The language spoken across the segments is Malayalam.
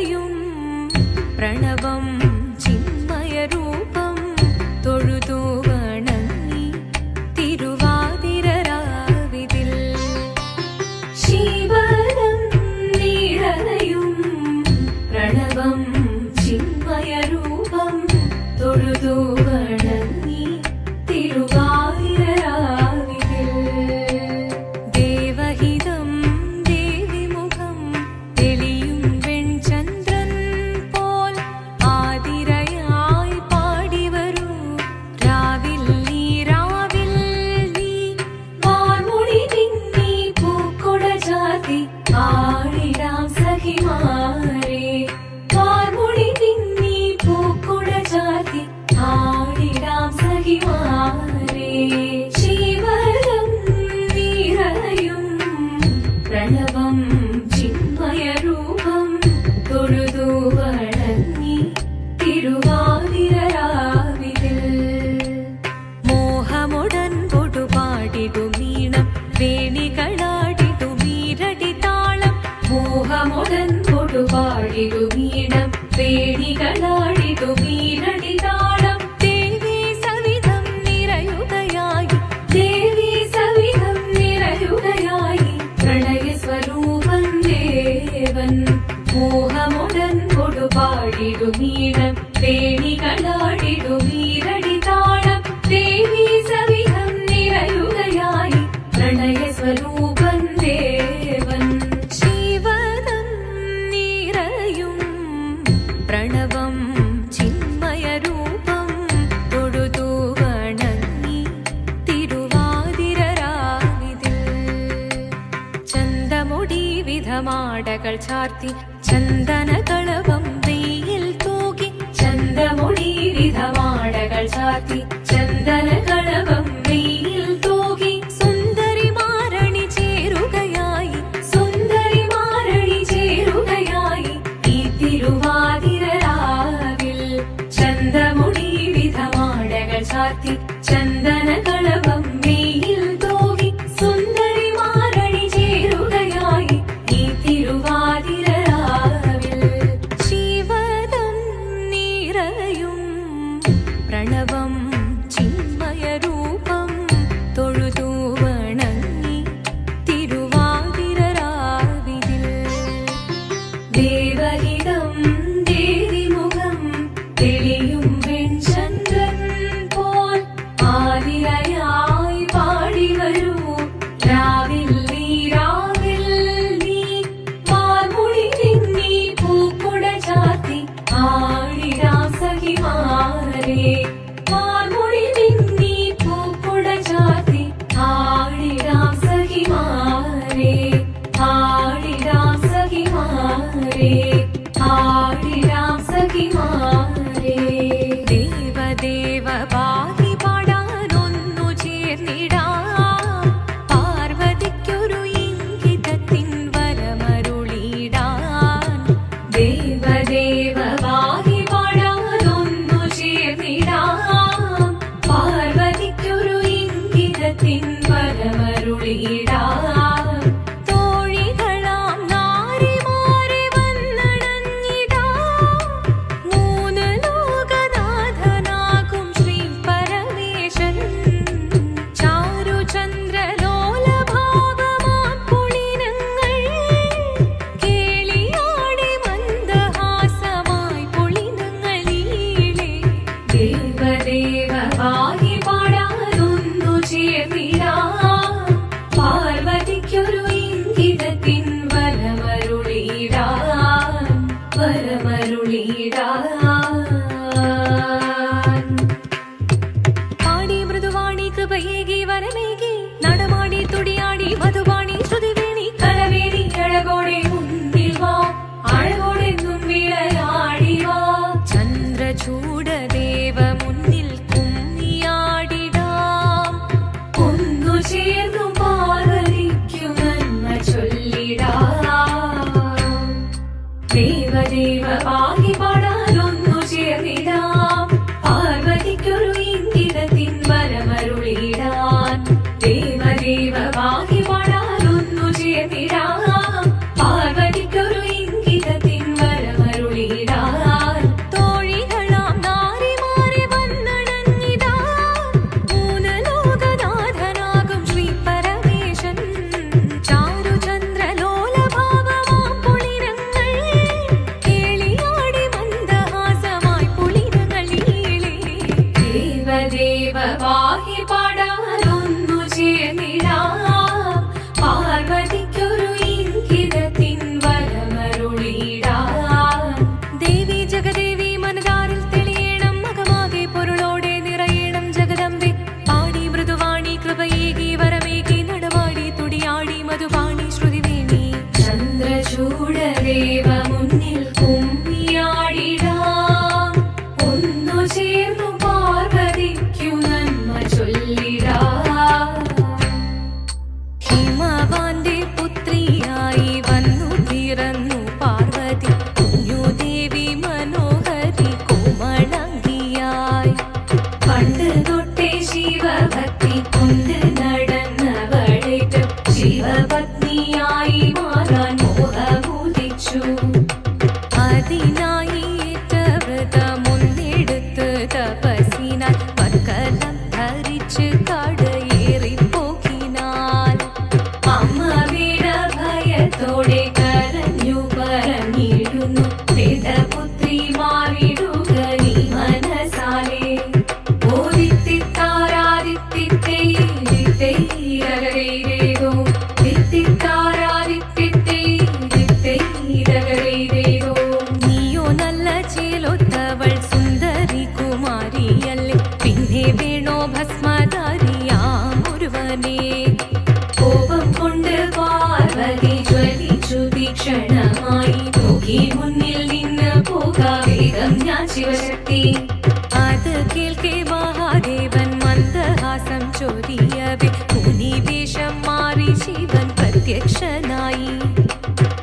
നിറയും പ്രണവം ചിന്മയരൂപം തൊഴുതു വണങ്ങി തിരുവാതിരരാവിതിൽ ശിവനം നിറയും പ്രണവം ചിന്മയരൂപം തൊഴുതു വണങ്ങി തിരുവാതിരരാവിതിൽ ദേവഹിതം ദേവിമുഖം തെളിയും വെൺചന്ദ്രൻ പോൽ ആതിരയായി പാടിവരൂ രാവിൽ നീ വാർമുടി നിന്നി പൂക്കൊട ചാർത്തി ആടിടാം സഖിമാരെ വാർമുടി നിന്നി പൂക്കൊട ചാർത്തി ആടിടാം സഖിമാരെ ശിവനം നിറയും പ്രണവം ചിന്മയരൂപം തൊഴുതു വണങ്ങി തിരുവാതിരരാവിതിൽ മോഹമുടൻ കൊടുപാടിടുമീണം വേണികളാടിടുമീരടി താളം മോഹമുടൻ കൊടുപാടിടുമീണം വേണികളാടിടുമീരടി താളം ദേവി സവിധം നിറയുകയായി ദേവി സവിധം നിറയുകയായി പ്രണയ സ്വരൂപം ദേവൻ മോഹമുടൻ കൊടുപാടിടുമീണം വേണികളാടിടുമീരടി താളം ദേവി സവിധം നിറയുകയായി പ്രണയ സ്വരൂപം ദേവൻ ശിവനം നിറയും പ്രണവം ചിന്മയരൂപം തൊഴുതു വണങ്ങി തിരുവാതിരരാവിതിൽ ചന്തമുടി വിധമാടകൾ ചാർത്തി ചന്ദനകളവം വെയിൽ തൂകി ചന്തമുടി വിധമാടകൾ ചാർത്തി ചന്ദനകളവം വെയിൽ തൂകി സുന്ദരിമാരണി ചേരുകയായി സുന്ദരിമാരണി ചേരുകയായി ഈ തിരുവാതിരരാവിൽ ചന്തമുടി വിധമാടകൾ ചാർത്തി ചന്ദനകളവം വെയിൽ തൂകി സുന്ദരിമാരണി ചേരുകയായി ഈ തിരുവാതിരരാവിൽ ശിവനം നിറയും പ്രണവം ചിന്മയരൂപം തൊഴുതു വണങ്ങി തിരുവാതിരരാവിതിൽ ദേവഹിതം ദേവിമുഖം തെളിയും വെൺചന്ദ്രൻ പോൽ ആതിരയായി പാടിവരൂ രാവിൽ നീ വാർമുടി നിന്നി പൂക്കൊട ചാർത്തി ആടിടാം സഖിമാരെ വാർമുടി നിന്നി പൂക്കൊട ചാർത്തി ആടിടാം സഖിമാരെ ആടിടാം സഖിമാരെ ആടിടാം സഖിമാരെ ദേവദേവ പാടി പാടാനൊന്നു ചേർന്നിടാം പാർവതിക്കൊരു ഇംഗിതത്തിൻ വരമരുളിടാൻ ദേവദേവ പാടി പാടാനൊന്നു ചേർന്നിടാം പാർവതിക്കൊരു ഇംഗിതത്തിൻ വരമരുളിടാൻ തോഴികളാം നാരിമാരെ വന്നണഞ്ഞിടാം മൂന്ന് ലോകനാഥനാകും ശ്രീ പരമേശൻ ചാരുചന്ദ്രലോലഭാവമാം പുളിനങ്ങൾ കേളിയാടി മന്ദഹാസമായി പുളിനങ്ങളീളെ ദേവദേവ പാടി പാടാനൊന്നു ചേർന്നിടാം പാർവതിക്കൊരു ഇംഗിതത്തിൻ വരമരുളിടാൻ പാടി മൃദുവാണി കൃപയേകി വരമേകി നടമാടി തുടിയാടി മധുവാണി ശ്രുതിവേണി കലവേണി അഴകോടെ മുന്നിൽ വാ അഴകോടെന്നും വിളയാടി വാ ചന്ദ്രചൂടദേവ മുന്നിൽ കുമ്മിയാടിടാം ഒന്നു ചേർന്നു പാർവതിക്കു നന്മ ചൊല്ലിടാം ദേവദേവ പാടി പാടാനൊന്നു ചേർന്നിടാം പാർവതിക്കൊരു ഇംഗിതത്തിൻ വരമരുളിടാൻ ദേവദേവ പാടി പാടാനൊന്നു ചേർന്നിടാം പാർവതിക്കൊരു ഇംഗിതത്തിൻ വരമരുളിടാൻ പാർവതിക്കൊരു ഇംഗിതത്തിൻ വരമരുളിടാൻ. ദേവി ജഗദേവി മനതാരിൽ തെളിയണം, മകമാകെ പൊരുളോടെ നിറയണം ജഗദമ്പെ. പാടി മൃദുവാണി കൃപയേകി വരമേകി നടവാടി തുടിയാടി മധുപാണി ശ്രുതിവേണി. ചന്ദ്രചൂഡദേവ മുന്നിൽ കുമ്മിയാടിടാം, ഒന്നു ചേർന്നു പാർവതിക്കു നന്മ ചൊല്ലിടാം. ഹിമവാന്റെ പുത്രിയായി വന്നു പിറന്നു പാർവതി, കുഞ്ഞുദേവി മനോഹരി കോമളാംഗിയായി. പണ്ട് തൊട്ടേ ശിവഭക്തി കൊണ്ട് നടന്നവളേറ്റം ശിവപത്നിയായി മാറാൻ മോഹമുദിച്ചു. അതിനായി ഏറ്റവ്രതമൊന്നെടുത്ത് തപസ്സിനാൽ പക്കലം ധരിച്ച് കടയേറിപ്പോകിനാൽ. അമ്മ വീണ ഭയത്തോടെ കരഞ്ഞു പറഞ്ഞിടുന്നു, വേദപുത്രി മാറിടുക നീ മനസാലെ. ഓദിത്തിത്താരാദിത്തിത്തേരകരേരേതോ, ദിത്തിത്താരാദിത്തിത്തേരകരേരേതോ. നീയോ നല്ല ചേലൊത്തവൾ സുന്ദരി കുമാരിയല്ലേ, പിന്നെ വേണോ ഭസ്മധാരിയാമൊരുവനെ. കോപം കൊണ്ട് പാർവതി ജ്വലിച്ചു തീക്ഷണമായി, നോക്കി മുന്നിൽ നിന്ന് പോകാ വേഗം ഞാൻ ശിവശക്തി. അത് കേൾക്കെ മഹാദേവൻ മന്ദഹാസം ചൊരിയവേ, മുനിവേഷം മാറി ശിവൻ പ്രത്യക്ഷനായി.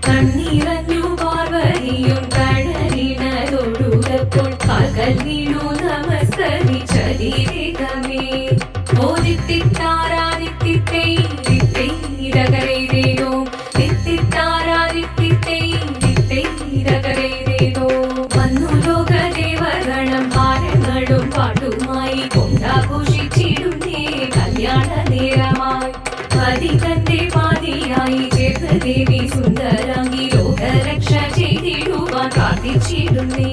കണ്ണിറഞ്ഞു പാർവതിയും കടലിനതൊഴുകപ്പോൾ കാൽക്കൽ വീണു നമസ്കരിച്ചതിവേഗമേ. ഓദിത്തിത്താരാദിത്തിത്തേരകരേരേതോ, ദിത്തിത്താരാദിത്തിത്തേരകരേരേതോ. വന്നു ലോകദേവഗണം ഹാരങ്ങളും പാട്ടുമായി കൊണ്ടാഘോഷിച്ചിടുന്നേ കല്യാണ നേരമായി. പതികന്റെ പാതിയായി ചേർന്ന ദേവി സുന്ദരാംഗി ലോകരക്ഷ ചെയ്തിടുവാൻ പ്രാർത്ഥിച്ചിടുന്നേ.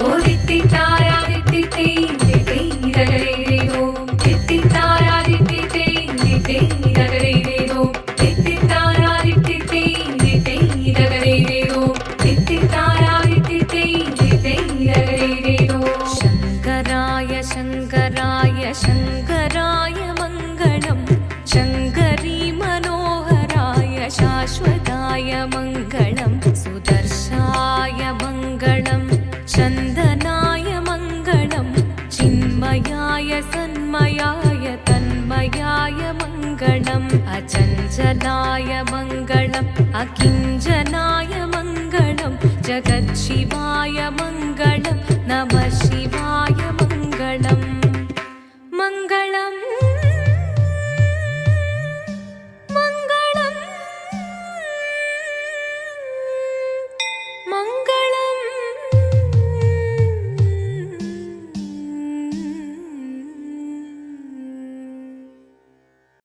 ഓദിത്തിത്താരാദിത്തിത്തേരകരേരേതോ, ദിത്തിത്താരാദിത്തിത്തേരകരേരേതോ, ദിത്തിത്താരാദിത്തിത്തേരകരേരേതോ, ദിത്തിത്താരാദിത്തിത്തേരകരേരേതോ. ശങ്കരായ ശങ്കരായ ശങ്കരായ മംഗളം, ശങ്കരീ മനോഹരായ ശാശ്വതായ മംഗളം. സുദർശായ മംഗളം, ചന്ദനായ മംഗളം, ചിന്മയായ സന്മയായ തന്മയായ മംഗളം. അചഞ്ചലായ മംഗളം, അകിഞ്ചനായ മംഗളം, ജഗത് ശിവായ മംഗളം.